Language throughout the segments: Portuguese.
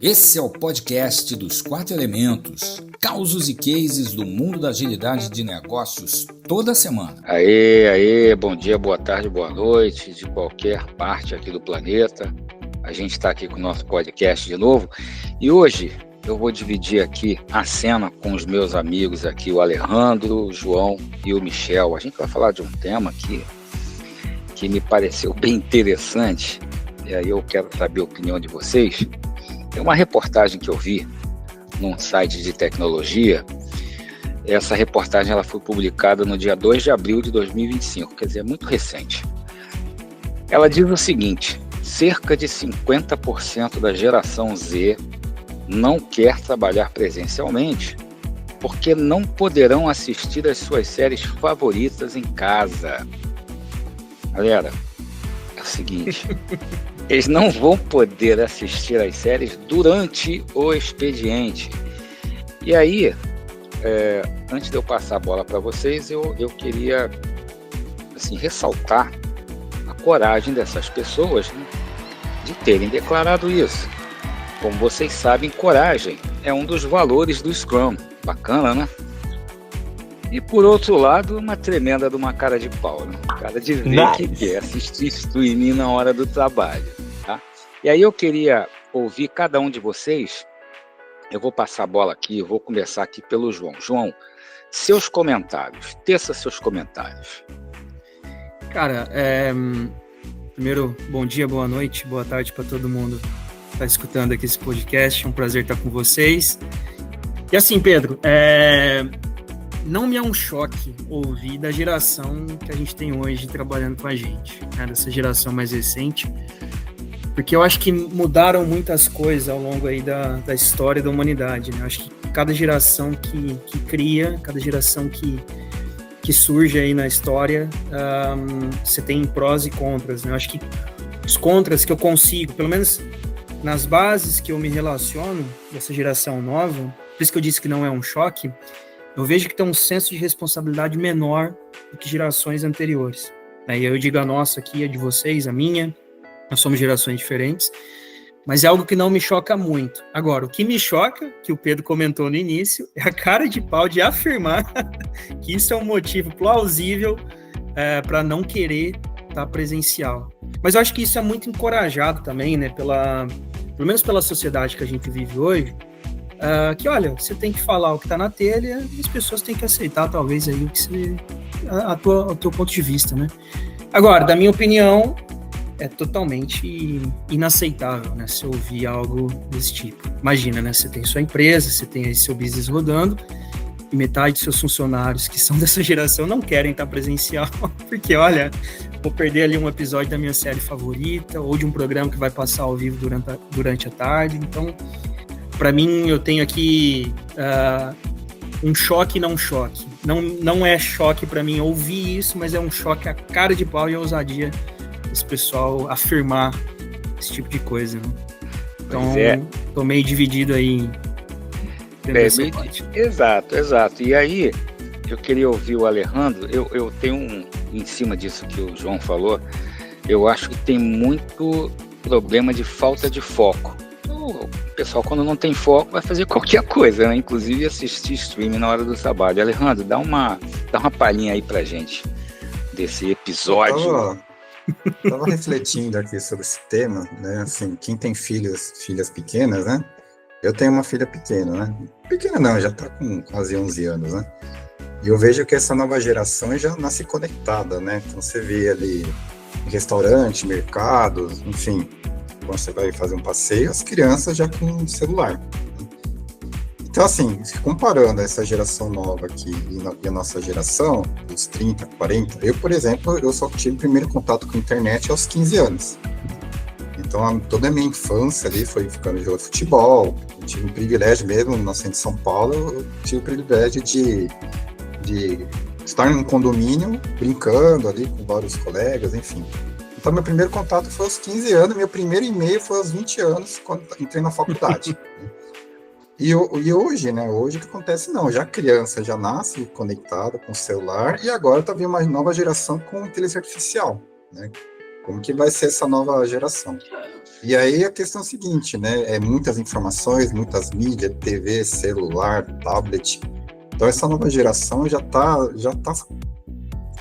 Esse é o podcast dos 4 elementos, causos e cases do mundo da agilidade de negócios toda semana. Aê, bom dia, boa tarde, boa noite, de qualquer parte aqui do planeta. A gente está aqui com o nosso podcast de novo e hoje eu vou dividir aqui a cena com os meus amigos aqui, o Alejandro, o João e o Michel. A gente vai falar de um tema aqui que me pareceu bem interessante e aí eu quero saber a opinião de vocês. Tem uma reportagem que eu vi num site de tecnologia. Essa reportagem ela foi publicada no dia 2 de abril de 2025, quer dizer, é muito recente. Ela diz o seguinte: cerca de 50% da geração Z não quer trabalhar presencialmente porque não poderão assistir às suas séries favoritas em casa. Galera, é o seguinte... Eles não vão poder assistir às séries durante o expediente. E aí, antes de eu passar a bola para vocês, eu queria assim, ressaltar a coragem dessas pessoas, né, de terem declarado isso. Como vocês sabem, coragem é um dos valores do Scrum. Bacana, né? E por outro lado, uma tremenda de uma cara de pau, né? Cara de ver que quer assistir streaming na hora do trabalho, tá? E aí eu queria ouvir cada um de vocês. Eu vou passar a bola aqui, eu vou começar aqui pelo João. João, seus comentários, teça seus comentários. Cara, primeiro, bom dia, boa noite, boa tarde para todo mundo que está escutando aqui esse podcast. É um prazer estar com vocês. E assim, Pedro, não me é um choque ouvir da geração que a gente tem hoje trabalhando com a gente, né, dessa geração mais recente, porque eu acho que mudaram muitas coisas ao longo aí da história da humanidade, né? Eu acho que cada geração que cria, cada geração que surge aí na história, você tem prós e contras, né? Eu acho que os contras que eu consigo, pelo menos nas bases que eu me relaciono dessa geração nova, por isso que eu disse que não é um choque, eu vejo que tem um senso de responsabilidade menor do que gerações anteriores. E eu digo a nossa aqui, a de vocês, a minha, nós somos gerações diferentes, mas é algo que não me choca muito. Agora, o que me choca, que o Pedro comentou no início, é a cara de pau de afirmar que isso é um motivo plausível para não querer estar presencial. Mas eu acho que isso é muito encorajado também, né, pelo menos pela sociedade que a gente vive hoje, que olha, você tem que falar o que está na telha e as pessoas têm que aceitar talvez aí o teu ponto de vista, né? Agora, da minha opinião, é totalmente inaceitável, né, se ouvir algo desse tipo. Imagina, né, você tem sua empresa, você tem aí seu business rodando e metade dos seus funcionários que são dessa geração não querem estar presencial porque, olha, vou perder ali um episódio da minha série favorita ou de um programa que vai passar ao vivo durante a tarde. Então, para mim, eu tenho aqui um choque e não choque. Não é choque para mim ouvir isso, mas é um choque a cara de pau e a ousadia desse pessoal afirmar esse tipo de coisa, né? Então, tô meio dividido aí. Exato. E aí, eu queria ouvir o Alejandro. Eu tenho em cima disso que o João falou, eu acho que tem muito problema de falta de foco. O pessoal, quando não tem foco, vai fazer qualquer coisa, né? Inclusive assistir streaming na hora do trabalho. Alejandro, dá uma palhinha aí pra gente desse episódio. Eu tava refletindo aqui sobre esse tema, né? Assim, quem tem filhas pequenas, né? Eu tenho uma filha pequena, né? Pequena não, já tá com quase 11 anos, né? E eu vejo que essa nova geração já nasce conectada, né? Então você vê ali restaurante, mercados, enfim... Quando você vai fazer um passeio, as crianças já com celular. Então, assim, comparando essa geração nova aqui e a nossa geração, dos 30, 40, eu, por exemplo, eu só tive o primeiro contato com a internet aos 15 anos. Então, toda a minha infância ali foi ficando jogando futebol. Eu tive o privilégio mesmo, nascendo em São Paulo, eu tive o privilégio de estar num condomínio, brincando ali com vários colegas, enfim. Então, meu primeiro contato foi aos 15 anos, meu primeiro e-mail foi aos 20 anos, quando entrei na faculdade. E hoje, né? Hoje o que acontece? Não, já a criança já nasce conectada com o celular e agora está vindo uma nova geração com inteligência artificial, né? Como que vai ser essa nova geração? E aí a questão é a seguinte, né? Muitas informações, muitas mídias, TV, celular, tablet. Então essa nova geração já tá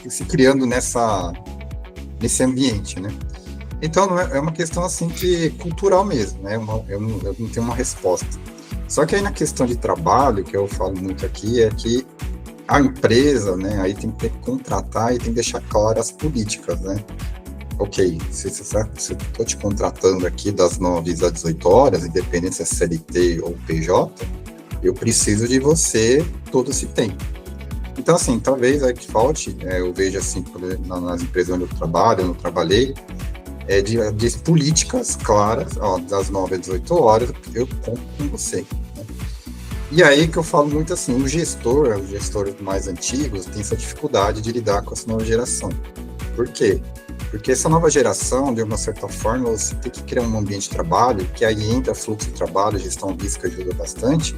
se criando nesse ambiente, né? Então é uma questão assim cultural mesmo, né? Eu não tenho uma resposta. Só que aí na questão de trabalho, que eu falo muito aqui, é que a empresa, né? Aí tem que ter que contratar e tem que deixar claras as políticas, né? Ok, se eu estou te contratando aqui das 9 às 18 horas, independente se é CLT ou PJ, eu preciso de você todo esse tempo. Então, assim, talvez aí que falte, eu vejo assim, nas empresas onde eu trabalhei, de políticas claras, das 9 às 18 horas, eu conto com você. Né? E aí que eu falo muito assim, os gestores mais antigos têm essa dificuldade de lidar com essa nova geração. Por quê? Porque essa nova geração, de uma certa forma, você tem que criar um ambiente de trabalho, que aí entra fluxo de trabalho, gestão risco ajuda bastante,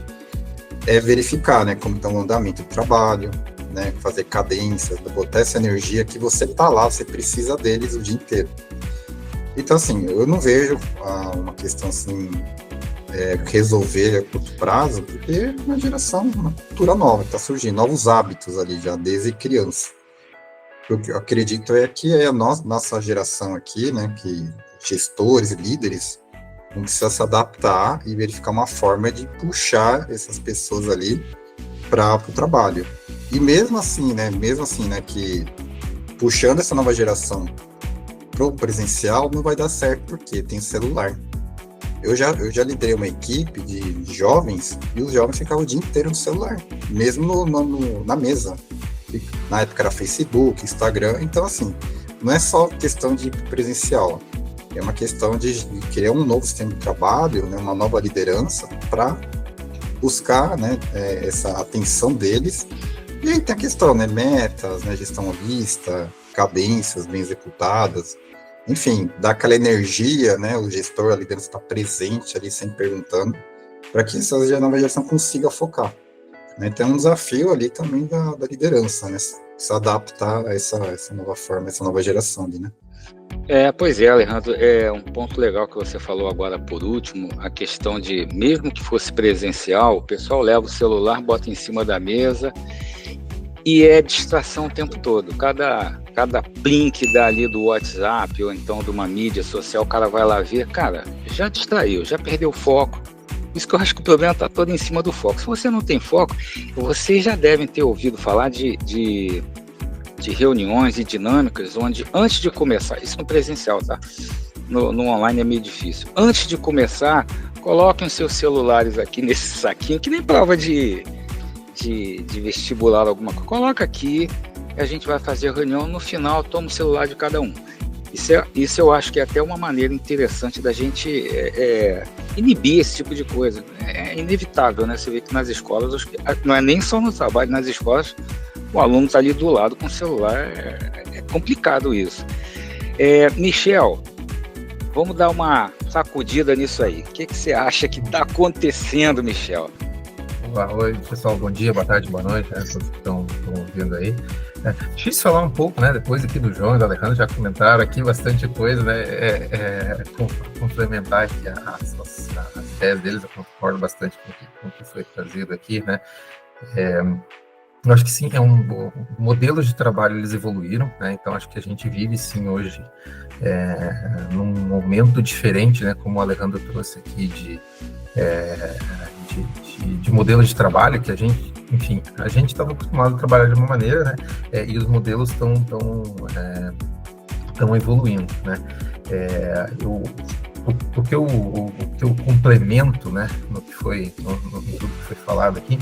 verificar, né, como está o andamento do trabalho, né, fazer cadências, botar essa energia que você está lá, você precisa deles o dia inteiro. Então, assim, eu não vejo uma questão assim, resolver a curto prazo, porque é uma geração, uma cultura nova, está surgindo, novos hábitos ali já, desde criança. O que eu acredito que a nossa geração aqui, né, que gestores e líderes, não precisa se adaptar e verificar uma forma de puxar essas pessoas ali para o trabalho. E mesmo assim, né, que puxando essa nova geração pro presencial não vai dar certo porque tem celular. Eu já liderei uma equipe de jovens e os jovens ficavam o dia inteiro no celular, mesmo na mesa. Na época era Facebook, Instagram, então assim, não é só questão de presencial, é uma questão de criar um novo sistema de trabalho, né, uma nova liderança para buscar, né, essa atenção deles. E aí tem a questão, né, metas, né, gestão à vista, cadências bem executadas, enfim, dá aquela energia, né, o gestor, a liderança está presente ali, sempre perguntando, para que essa nova geração consiga focar. Então é um desafio ali também da liderança, né? Se adaptar a essa nova forma, essa nova geração ali, né? Pois é, Alejandro, é um ponto legal que você falou agora por último, a questão de, mesmo que fosse presencial, o pessoal leva o celular, bota em cima da mesa e é distração o tempo todo. Cada plim que dá ali do WhatsApp ou então de uma mídia social, o cara vai lá ver, cara, já distraiu, já perdeu o foco. Isso que eu acho que o problema está todo em cima do foco. Se você não tem foco, vocês já devem ter ouvido falar de reuniões e dinâmicas onde, antes de começar, isso no presencial, tá? No online é meio difícil. Antes de começar, coloquem os seus celulares aqui nesse saquinho, que nem prova de vestibular alguma coisa. Coloca aqui e a gente vai fazer a reunião. No final, toma o celular de cada um. Isso eu acho que é até uma maneira interessante da gente inibir esse tipo de coisa. É inevitável, né? Você vê que nas escolas, não é nem só no trabalho, nas escolas, o aluno está ali do lado com o celular, é complicado isso. Michel, vamos dar uma sacudida nisso aí. O que você acha que está acontecendo, Michel? Oi, pessoal, bom dia, boa tarde, boa noite, né, todos que estão ouvindo aí. Difícil falar um pouco, né, depois aqui do João e do Alejandro, já comentaram aqui bastante coisa, né, complementar aqui as ideias deles, eu concordo bastante com o que foi trazido aqui, né. Eu acho que sim, modelos de trabalho eles evoluíram, né, então acho que a gente vive sim hoje num momento diferente, né, como o Alejandro trouxe aqui de modelos de trabalho que a gente estava acostumado a trabalhar de uma maneira, né, e os modelos estão evoluindo, né. O que eu complemento, né, no tudo que foi falado aqui,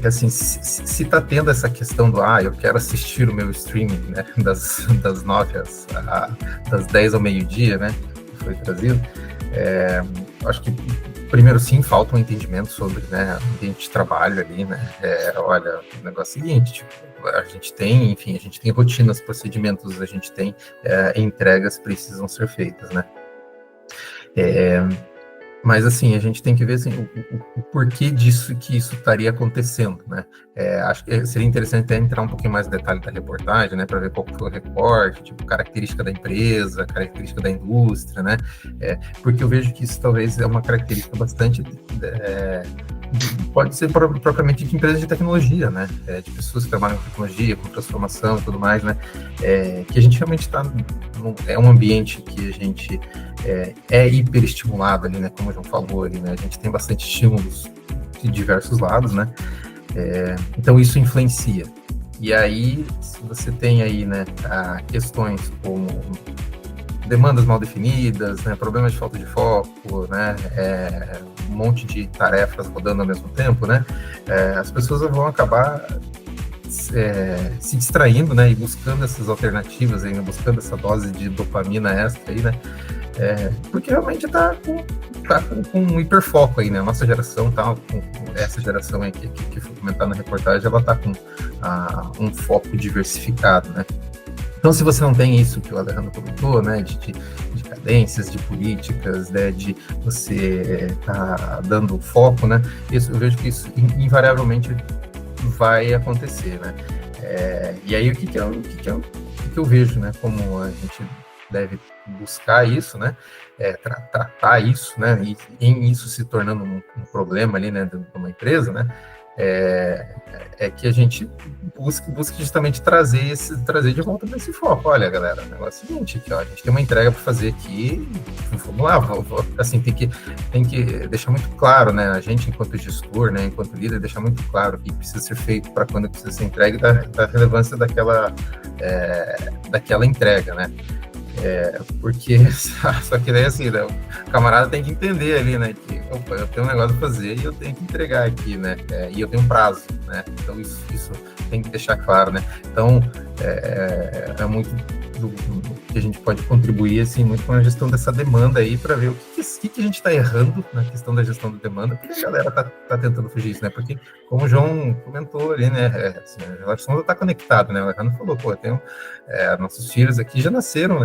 assim, se está tendo essa questão do eu quero assistir o meu streaming, né, das 9 das 10 ao meio-dia, né, que foi trazido, acho que primeiro sim, falta um entendimento sobre, né, ambiente de trabalho ali, né, olha, o negócio é o seguinte, tipo, a gente tem rotinas, procedimentos, a gente tem entregas precisam ser feitas, né. Mas, assim, a gente tem que ver assim, o porquê disso, que isso estaria acontecendo, né? Acho que seria interessante até entrar um pouquinho mais no detalhe da reportagem, né? Para ver qual foi o recorte, tipo, característica da empresa, característica da indústria, né? Porque eu vejo que isso talvez é uma característica bastante... pode ser propriamente de empresas de tecnologia, né? De pessoas que trabalham com tecnologia, com transformação e tudo mais, né? Que a gente realmente está... É um ambiente que a gente hiperestimulado ali, né? Como o João falou ali, né? A gente tem bastante estímulos de diversos lados, né? Então isso influencia. E aí, se você tem aí, né, questões como demandas mal definidas, né, problemas de falta de foco, né, um monte de tarefas rodando ao mesmo tempo, né, as pessoas vão acabar se distraindo, né, e buscando essas alternativas aí, né, buscando essa dose de dopamina extra aí, né, porque realmente tá com um hiperfoco aí, né, a nossa geração tá com essa geração aí que foi comentada na reportagem, ela tá com um foco diversificado, né. Então, se você não tem isso que o Alejandro comentou, né, de cadências, de políticas, né, de você tá dando foco, né, isso, eu vejo que isso invariavelmente vai acontecer, né. E aí, o que eu vejo, né, como a gente deve buscar isso, né, tratar isso, né, e em isso se tornando um problema ali, né, de uma empresa, né, que a gente busque justamente trazer de volta desse foco. Olha, galera, o negócio é o seguinte, aqui, ó, a gente tem uma entrega para fazer aqui, vamos lá, assim, tem que deixar muito claro, né, a gente enquanto gestor, né, enquanto líder, deixar muito claro o que precisa ser feito para quando precisa ser entregue, da relevância daquela entrega, né. Porque, só que daí assim, né, o camarada tem que entender ali, né, que opa, eu tenho um negócio a fazer e eu tenho que entregar aqui, né, e eu tenho um prazo, né, então isso tem que deixar claro, né, então é muito do que a gente pode contribuir, assim, muito com a gestão dessa demanda aí, para ver o que a gente está errando na questão da gestão da demanda, porque a galera tá tentando fugir disso, né, porque, como o João comentou ali, né, assim, a relação está conectada, né, o Alejandro falou, pô, eu tenho, nossos filhos aqui já nasceram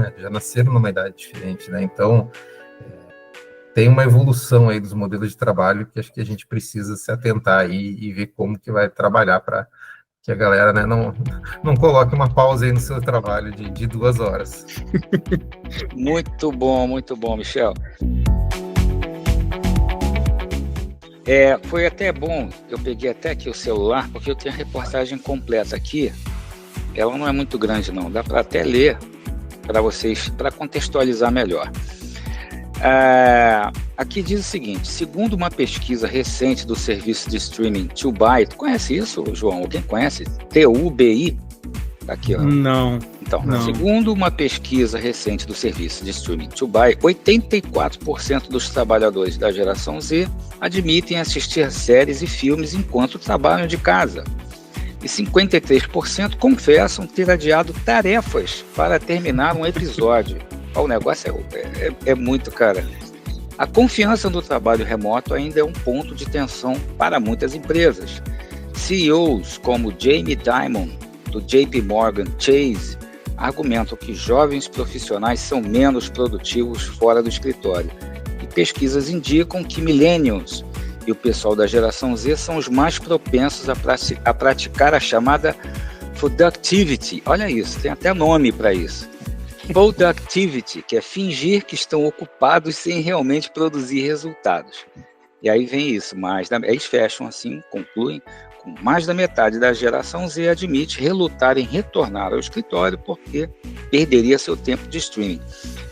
numa idade diferente, né, então tem uma evolução aí dos modelos de trabalho que acho que a gente precisa se atentar aí e ver como que vai trabalhar para que a galera, né, não coloque uma pausa aí no seu trabalho de 2 horas. Muito bom, Michel. Foi até bom, eu peguei até aqui o celular, porque eu tenho a reportagem completa aqui. Ela não é muito grande, não, dá para até ler para vocês, para contextualizar melhor. Aqui diz o seguinte: segundo uma pesquisa recente do serviço de streaming Tubi, tu conhece isso, João? Alguém conhece? TUBI? Tá aqui, ó. Não. Então, segundo uma pesquisa recente do serviço de streaming Tubi, 84% dos trabalhadores da geração Z admitem assistir séries e filmes enquanto trabalham de casa. E 53% confessam ter adiado tarefas para terminar um episódio. O negócio é muito, cara. A confiança no trabalho remoto ainda é um ponto de tensão para muitas empresas. CEOs como Jamie Dimon, do JP Morgan Chase, argumentam que jovens profissionais são menos produtivos fora do escritório. E pesquisas indicam que millennials e o pessoal da geração Z são os mais propensos a praticar a chamada productivity. Olha isso, tem até nome para isso. Productivity, que é fingir que estão ocupados sem realmente produzir resultados. E aí vem isso, eles fecham assim, concluem, com mais da metade da geração Z admite relutar em retornar ao escritório porque perderia seu tempo de streaming.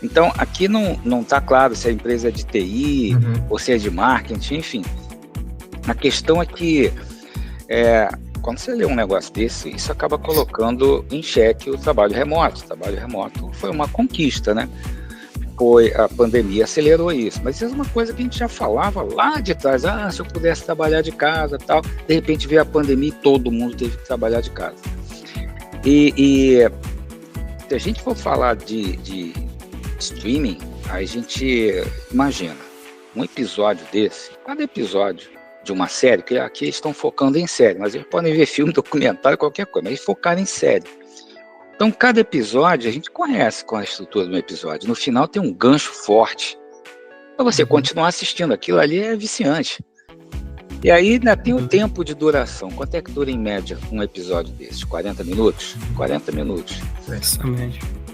Então, aqui não está claro se a empresa é de TI ou se é de marketing, enfim. A questão é que quando você lê um negócio desse, isso acaba colocando em xeque o trabalho remoto. O trabalho remoto foi uma conquista, né? A pandemia acelerou isso. Mas isso é uma coisa que a gente já falava lá de trás. Se eu pudesse trabalhar de casa e tal. De repente veio a pandemia e todo mundo teve que trabalhar de casa. E se a gente for falar de streaming, a gente imagina um episódio desse, cada episódio de uma série, que aqui estão focando em série, mas eles podem ver filme, documentário, qualquer coisa, mas eles focaram em série. Então, cada episódio, a gente conhece com a estrutura do episódio. No final tem um gancho forte para você continuar assistindo. Aquilo ali é viciante. E aí ainda tem o tempo de duração. Quanto é que dura em média um episódio desses? 40 minutos? 40 minutos.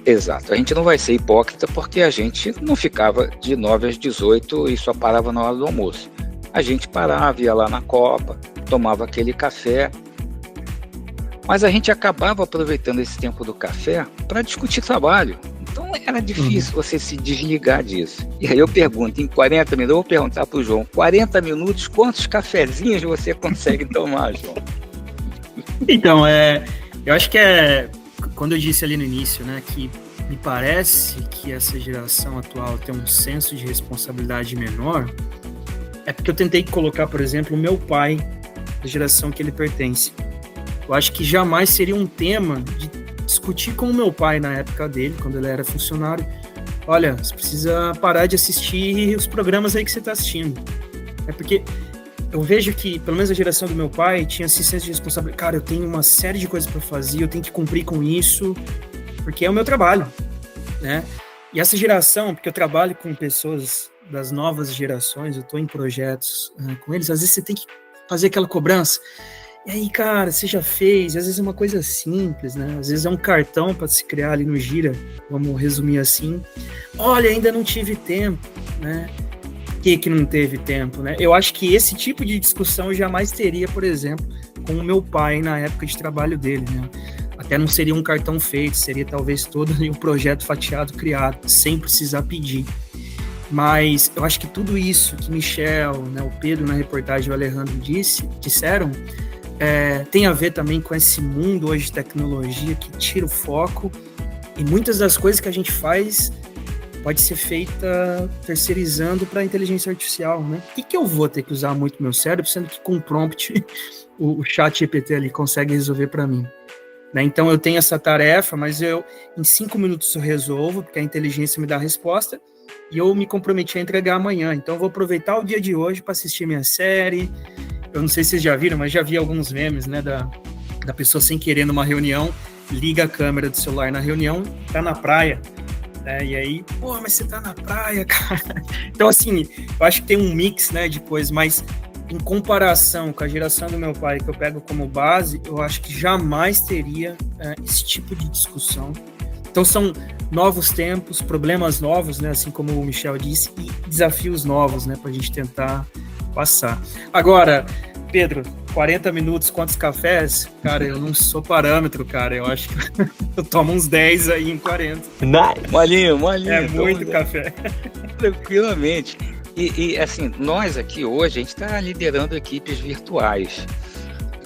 Exato. A gente não vai ser hipócrita porque a gente não ficava de 9 às 18 e só parava na hora do almoço. A gente parava, ia lá na copa, tomava aquele café. Mas a gente acabava aproveitando esse tempo do café para discutir trabalho. Então era difícil você se desligar disso. E aí eu pergunto, em 40 minutos, eu vou perguntar para o João, 40 minutos, quantos cafezinhos você consegue tomar, João? Então, eu acho que quando eu disse ali no início, né, que me parece que essa geração atual tem um senso de responsabilidade menor, é porque eu tentei colocar, por exemplo, o meu pai, da geração que ele pertence. Eu acho que jamais seria um tema de discutir com o meu pai na época dele, quando ele era funcionário. Olha, você precisa parar de assistir os programas aí que você está assistindo. É porque eu vejo que, pelo menos a geração do meu pai, tinha esse senso de responsabilidade. Cara, eu tenho uma série de coisas para fazer, eu tenho que cumprir com isso, porque é o meu trabalho, né? E essa geração, porque eu trabalho com pessoas das novas gerações, eu estou em projetos com eles, às vezes você tem que fazer aquela cobrança. E aí, cara, você já fez, às vezes é uma coisa simples, né? Às vezes é um cartão para se criar ali no Gira, vamos resumir assim. Olha, ainda não tive tempo, né? Por que não teve tempo, né? Eu acho que esse tipo de discussão eu jamais teria, por exemplo, com o meu pai na época de trabalho dele, né? Até não seria um cartão feito, seria talvez todo um projeto fatiado, criado, sem precisar pedir. Mas eu acho que tudo isso que Michel, né, o Pedro na reportagem, o Alejandro disseram, tem a ver também com esse mundo hoje de tecnologia que tira o foco, e muitas das coisas que a gente faz pode ser feita terceirizando para a inteligência artificial, né? Por que eu vou ter que usar muito meu cérebro, sendo que com prompt o chat GPT ali consegue resolver para mim? Né? Então eu tenho essa tarefa, mas em 5 minutos eu resolvo, porque a inteligência me dá a resposta, e eu me comprometi a entregar amanhã. Então eu vou aproveitar o dia de hoje para assistir minha série. Eu não sei se vocês já viram, mas já vi alguns memes, né, da pessoa sem querer numa reunião, liga a câmera do celular na reunião, tá na praia, né, e aí, pô, mas você tá na praia, cara. Então, assim, eu acho que tem um mix, né, de coisas, mas em comparação com a geração do meu pai, que eu pego como base, eu acho que jamais teria esse tipo de discussão. Então, são novos tempos, problemas novos, né, assim como o Michel disse, e desafios novos, né, pra gente tentar passar. Agora, Pedro, 40 minutos, quantos cafés? Cara, eu não sou parâmetro, cara. Eu acho que eu tomo uns 10 aí em 40. Molinho. É muito café. Tranquilamente. E assim, nós aqui hoje, a gente está liderando equipes virtuais.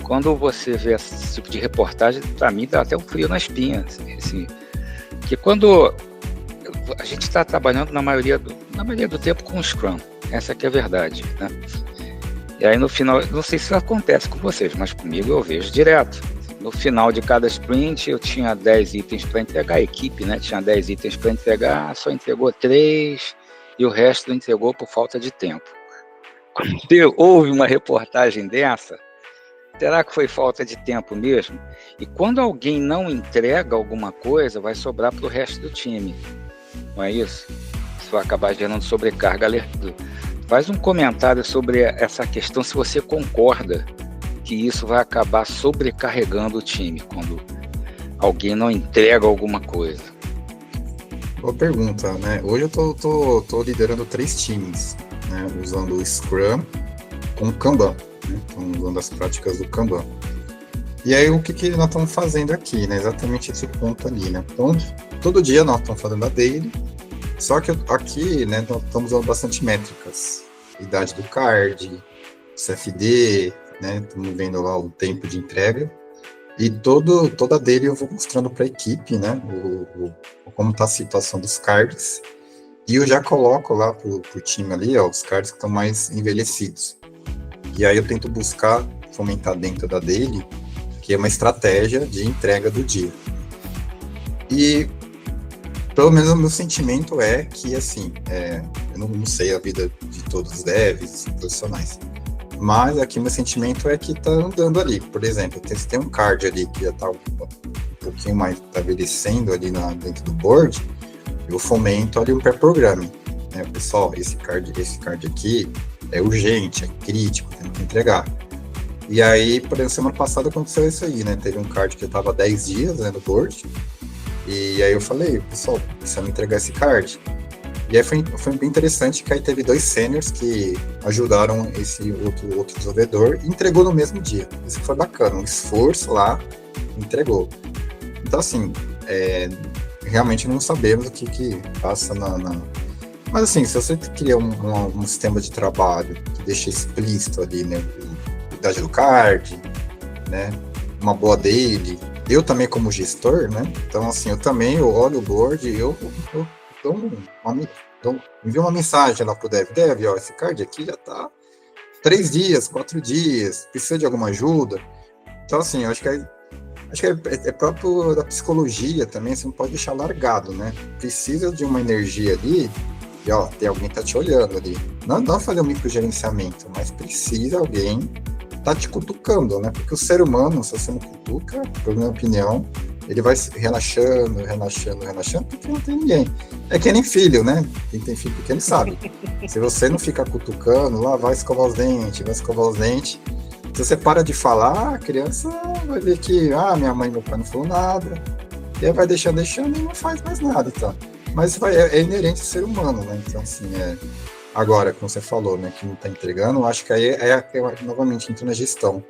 Quando você vê esse tipo de reportagem, para mim dá até um frio na espinha. Assim, que quando a gente está trabalhando na maioria do tempo com o Scrum, essa que é a verdade, né? E aí no final, não sei se isso acontece com vocês, mas comigo eu vejo direto. No final de cada sprint eu tinha 10 itens para entregar, a equipe, né, tinha 10 itens para entregar, só entregou 3 e o resto não entregou por falta de tempo. Quando houve uma reportagem dessa, será que foi falta de tempo mesmo? E quando alguém não entrega alguma coisa, vai sobrar para o resto do time. Não é isso? Isso vai acabar gerando sobrecarga. Faz um comentário sobre essa questão, se você concorda que isso vai acabar sobrecarregando o time, quando alguém não entrega alguma coisa. Boa pergunta, né? Hoje eu tô liderando 3 times, né? Usando o Scrum com o Kanban, né? Então, usando as práticas do Kanban. E aí, o que nós estamos fazendo aqui, né? Exatamente esse ponto ali, né? Então, todo dia nós estamos fazendo a daily, só que aqui, né, nós estamos usando bastante métricas. Idade do card, CFD, né? Estamos vendo lá o tempo de entrega. E toda dele eu vou mostrando para a equipe, né? Como está a situação dos cards. E eu já coloco lá para o time ali, ó, os cards que estão mais envelhecidos. E aí eu tento buscar fomentar dentro da daily, que é uma estratégia de entrega do dia. E pelo menos o meu sentimento é que, assim, eu não sei a vida de todos os devs, profissionais, mas aqui meu sentimento é que tá andando ali. Por exemplo, se tem um card ali que já tá um pouquinho mais, tá envelhecendo ali dentro do board, eu fomento ali um pair programming. né? Pessoal, esse card aqui é urgente, é crítico, tem que entregar. E aí, por exemplo, semana passada aconteceu isso aí, né? Teve um card que eu tava 10 dias, né, no board, e aí eu falei, pessoal, precisa me entregar esse card. E aí foi bem interessante que aí teve 2 seniors que ajudaram esse outro desenvolvedor e entregou no mesmo dia. Isso foi bacana, um esforço lá, entregou. Então, assim, realmente não sabemos o que passa na... Mas, assim, se você cria um sistema de trabalho que deixa explícito ali, né, a idade do card, né, uma boa daily, eu também como gestor, né, então, assim, eu olho o board e eu envio uma mensagem lá pro Dev, ó, esse card aqui já tá 3 dias, 4 dias, precisa de alguma ajuda. Então, assim, eu acho que é próprio da psicologia também, você não pode deixar largado, né? Precisa de uma energia ali, e ó, tem alguém que tá te olhando ali. Não fazer um microgerenciamento, mas precisa alguém tá te cutucando, né? Porque o ser humano, se você não cutuca, por minha opinião, ele vai relaxando, porque não tem ninguém. É que nem filho, né? Quem tem filho pequeno sabe. Se você não ficar cutucando, lá vai escovar os dentes, se você para de falar, a criança vai ver que, minha mãe e meu pai não falou nada, e aí vai deixando e não faz mais nada, então. Mas é inerente ao ser humano, né? Então, assim, agora, como você falou, né, que não está entregando, eu acho que aí novamente entra na gestão.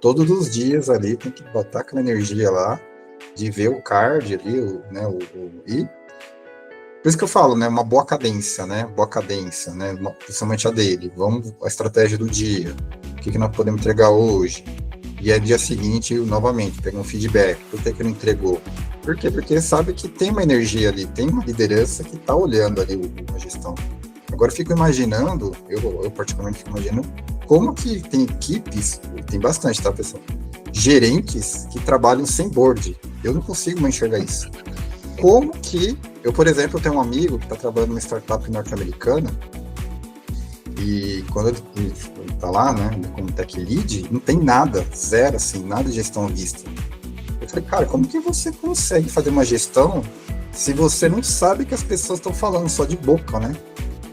Todos os dias ali tem que botar aquela energia lá, de ver o card ali, e por isso que eu falo, né, uma boa cadência, né, principalmente a dele, a estratégia do dia, o que nós podemos entregar hoje, e aí dia seguinte, novamente, pegar um feedback, por que não entregou? Por quê? Porque sabe que tem uma energia ali, tem uma liderança que está olhando ali a gestão. Agora eu fico imaginando, eu particularmente fico imaginando, como que tem equipes, tem bastante, tá, pessoal? Gerentes que trabalham sem board. Eu não consigo mais enxergar isso. Como que... Eu, por exemplo, tenho um amigo que está trabalhando numa startup norte-americana e quando ele está lá, né, como tech lead, não tem nada, zero, assim, nada de gestão à vista. Eu falei, cara, como que você consegue fazer uma gestão se você não sabe que as pessoas estão falando só de boca, né?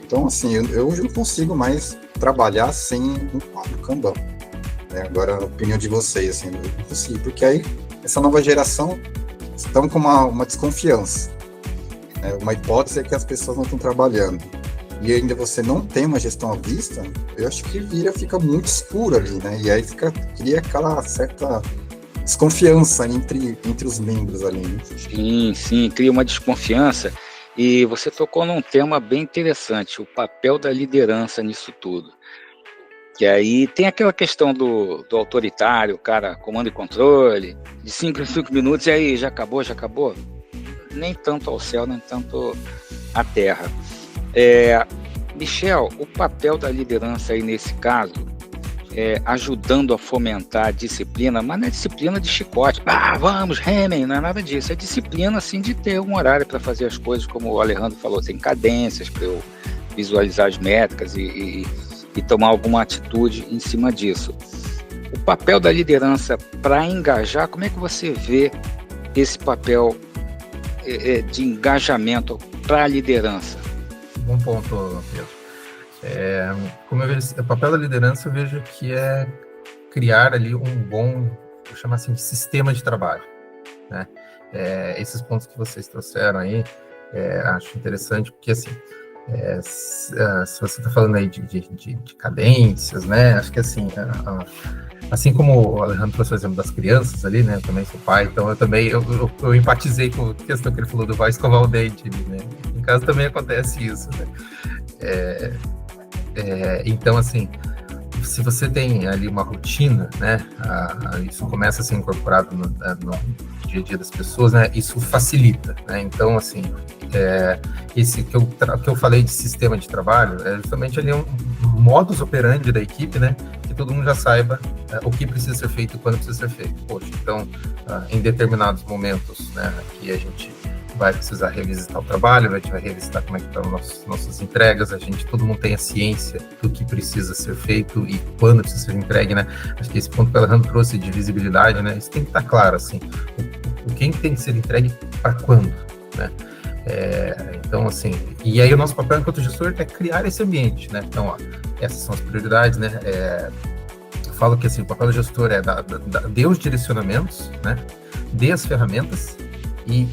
Então, assim, eu hoje não consigo mais trabalhar sem um quadro Kanban. Agora, a opinião de vocês, assim, eu não consigo, porque aí essa nova geração estão com uma desconfiança. Uma hipótese é que as pessoas não estão trabalhando. E ainda você não tem uma gestão à vista, eu acho que fica muito escuro ali, né? E aí cria aquela certa desconfiança entre os membros ali, né? Sim, cria uma desconfiança. E você tocou num tema bem interessante, o papel da liderança nisso tudo. Que aí tem aquela questão do autoritário, o cara comando e controle, de 5 em 5 minutos, e aí, já acabou? Nem tanto ao céu, nem tanto à terra. Michel, o papel da liderança aí nesse caso, ajudando a fomentar a disciplina, mas não é disciplina de chicote, vamos, remem, não é nada disso, é disciplina assim de ter um horário para fazer as coisas, como o Alejandro falou, tem cadências para eu visualizar as métricas e tomar alguma atitude em cima disso. O papel da liderança para engajar, como é que você vê esse papel de engajamento para a liderança? Bom ponto, Pedro. Como eu vejo, o papel da liderança, eu vejo que é criar ali um bom, vou chamar assim, de sistema de trabalho, né? Esses pontos que vocês trouxeram aí, acho interessante, porque assim, se você está falando aí de cadências, né? Acho que assim, assim como o Alejandro trouxe o exemplo das crianças ali, né? Eu também sou pai, então eu empatizei com a questão que ele falou do vai escovar o dente, né? Em casa também acontece isso, né? Então, assim, se você tem ali uma rotina, né? Isso começa a ser incorporado no dia a dia das pessoas, né? Isso facilita, né? Então, assim, esse que eu falei de sistema de trabalho é justamente ali um modus operandi da equipe, né? Que todo mundo já saiba o que precisa ser feito e quando precisa ser feito. Poxa, então, em determinados momentos, né? Que a gente vai precisar revisitar o trabalho, a gente vai revisitar como é que estão nossas entregas, todo mundo tem a ciência do que precisa ser feito e quando precisa ser entregue, né? Acho que esse ponto que o Alejandro trouxe de visibilidade, né? Isso tem que estar claro, assim, o que tem que ser entregue para quando, né? Então, assim, e aí o nosso papel enquanto gestor é criar esse ambiente, né? Então, ó, essas são as prioridades, né? Eu falo que, assim, o papel do gestor é dê os direcionamentos, né? Dê as ferramentas e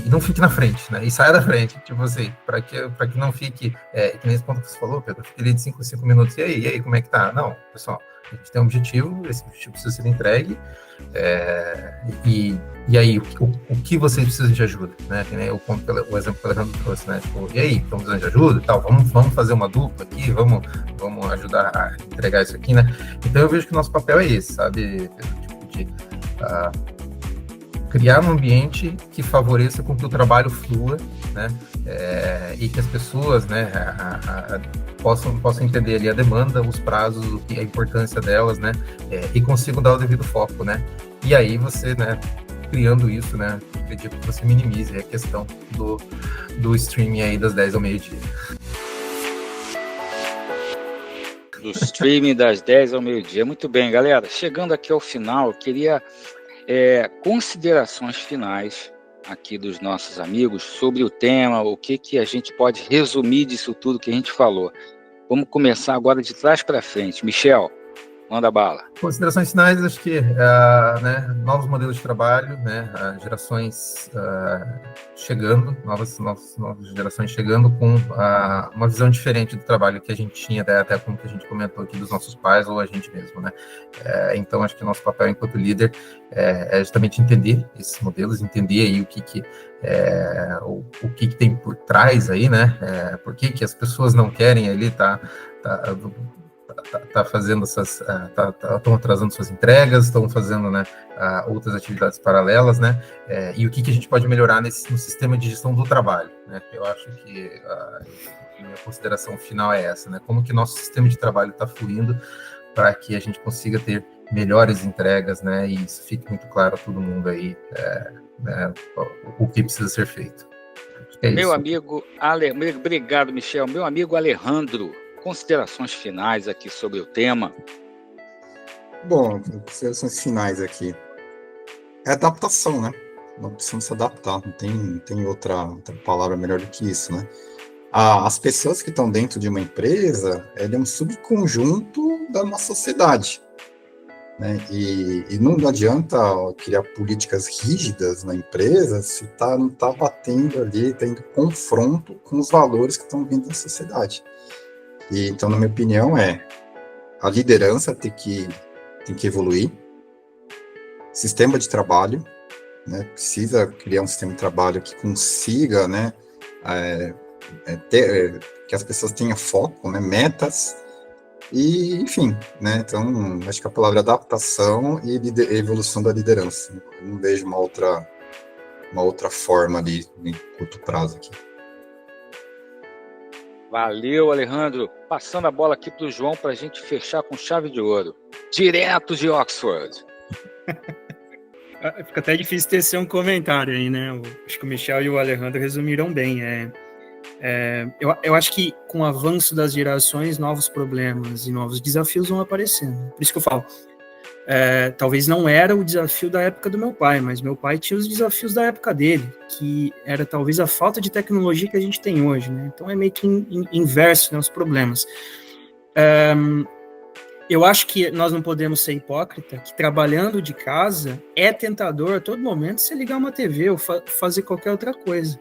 não fique na frente, né? E saia da frente, tipo assim, para que não fique, que nem esse ponto que você falou, Pedro, fique ali de 5 minutos, e aí, como é que tá? Não, pessoal, a gente tem um objetivo, esse objetivo precisa ser entregue, e aí, o que vocês precisam de ajuda, né? Que nem o exemplo que o Alejandro trouxe, né? Tipo, e aí, estão precisando de ajuda e tal, vamos fazer uma dupla aqui, vamos ajudar a entregar isso aqui, né? Então eu vejo que o nosso papel é esse, sabe, Pedro? Tipo, de criar um ambiente que favoreça com que o trabalho flua, né? E que as pessoas, né, possam entender ali a demanda, os prazos, a importância delas, né? E consigam dar o devido foco, né? E aí você, né, criando isso, né, acredito que você minimize a questão do streaming aí das 10 ao meio-dia. Do streaming das 10 ao meio-dia. Muito bem, galera. Chegando aqui ao final, eu queria considerações finais aqui dos nossos amigos sobre o tema, o que a gente pode resumir disso tudo que a gente falou. Vamos começar agora de trás para frente. Michel, manda bala. Considerações finais, acho que né, novos modelos de trabalho, né, gerações chegando, novas gerações chegando com uma visão diferente do trabalho que a gente tinha, até como que a gente comentou aqui, dos nossos pais ou a gente mesmo, né? Então, acho que o nosso papel enquanto líder é justamente entender esses modelos, entender aí o que tem por trás aí, né? Por que as pessoas não querem ali tá fazendo estão atrasando suas entregas, estão fazendo, né, outras atividades paralelas, né, e o que a gente pode melhorar no sistema de gestão do trabalho, né? Eu acho que a minha consideração final é essa, né, como que nosso sistema de trabalho está fluindo para que a gente consiga ter melhores entregas, né, e isso fique muito claro a todo mundo aí, né, o que precisa ser feito. Meu amigo, obrigado, Michel. Meu amigo Alejandro, considerações finais aqui sobre o tema. Bom, considerações finais aqui. É adaptação, né? Nós precisamos se adaptar, não tem outra palavra melhor do que isso, né? As pessoas que estão dentro de uma empresa, ela é um subconjunto da nossa sociedade, né? E não adianta criar políticas rígidas na empresa se não está batendo ali, tendo confronto com os valores que estão vindo da sociedade. Então, na minha opinião, a liderança tem que evoluir, sistema de trabalho, né, precisa criar um sistema de trabalho que consiga, né, que as pessoas tenham foco, né, metas, e, enfim, né, então, acho que a palavra é adaptação e evolução da liderança. Eu não vejo uma outra forma ali, em curto prazo aqui. Valeu, Alejandro. Passando a bola aqui para o João para a gente fechar com chave de ouro. Direto de Oxford. Fica até difícil tecer um comentário aí, né? Acho que o Michel e o Alejandro resumiram bem. Eu acho que com o avanço das gerações, novos problemas e novos desafios vão aparecendo. Por isso que eu falo, talvez não era o desafio da época do meu pai, mas meu pai tinha os desafios da época dele, que era talvez a falta de tecnologia que a gente tem hoje, né? Então é meio que inverso, né, os problemas. Eu acho que nós não podemos ser hipócrita, que trabalhando de casa é tentador a todo momento você ligar uma TV ou fazer qualquer outra coisa.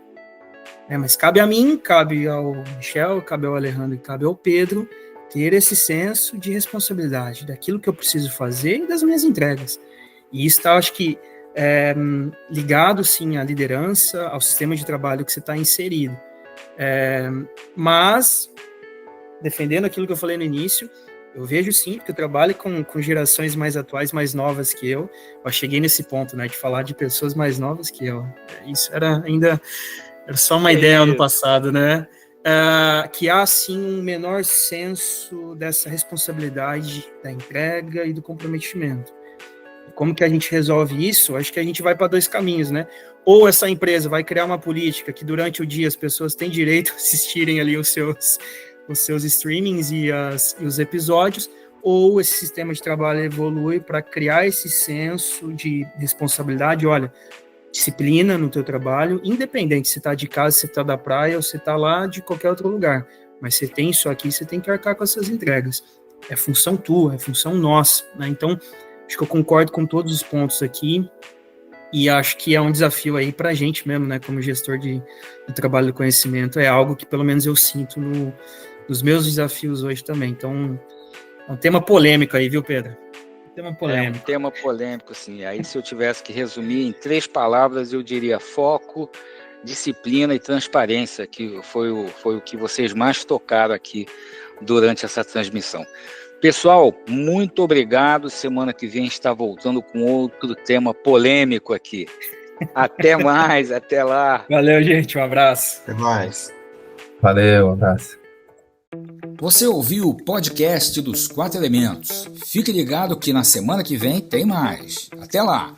Mas cabe a mim, cabe ao Michel, cabe ao Alejandro e cabe ao Pedro ter esse senso de responsabilidade daquilo que eu preciso fazer e das minhas entregas. E isso está, acho que, ligado, sim, à liderança, ao sistema de trabalho que você está inserido. Mas, defendendo aquilo que eu falei no início, eu vejo, sim, que eu trabalho com gerações mais atuais, mais novas que eu. Eu cheguei nesse ponto, né, de falar de pessoas mais novas que eu. Isso era só uma ideia no passado, né? Que há, sim, um menor senso dessa responsabilidade da entrega e do comprometimento. Como que a gente resolve isso? Acho que a gente vai para dois caminhos, né? Ou essa empresa vai criar uma política que durante o dia as pessoas têm direito a assistirem ali os seus streamings e os episódios, ou esse sistema de trabalho evolui para criar esse senso de responsabilidade. Olha, disciplina no teu trabalho, independente se está de casa, se está da praia ou se está lá de qualquer outro lugar. Mas você tem isso aqui, você tem que arcar com essas entregas. É função tua, é função nossa, né? Então, acho que eu concordo com todos os pontos aqui e acho que é um desafio aí para a gente mesmo, né? Como gestor de trabalho do conhecimento, é algo que pelo menos eu sinto nos meus desafios hoje também. Então, é um tema polêmico aí, viu, Pedro? Tema polêmico. É um tema polêmico, sim. Aí, se eu tivesse que resumir em 3 palavras, eu diria foco, disciplina e transparência, que foi o que vocês mais tocaram aqui durante essa transmissão. Pessoal, muito obrigado. Semana que vem a gente está voltando com outro tema polêmico aqui. Até mais, até lá. Valeu, gente. Um abraço. Até mais. Valeu, um abraço. Você ouviu o podcast dos 4 Elementos. Fique ligado que na semana que vem tem mais. Até lá!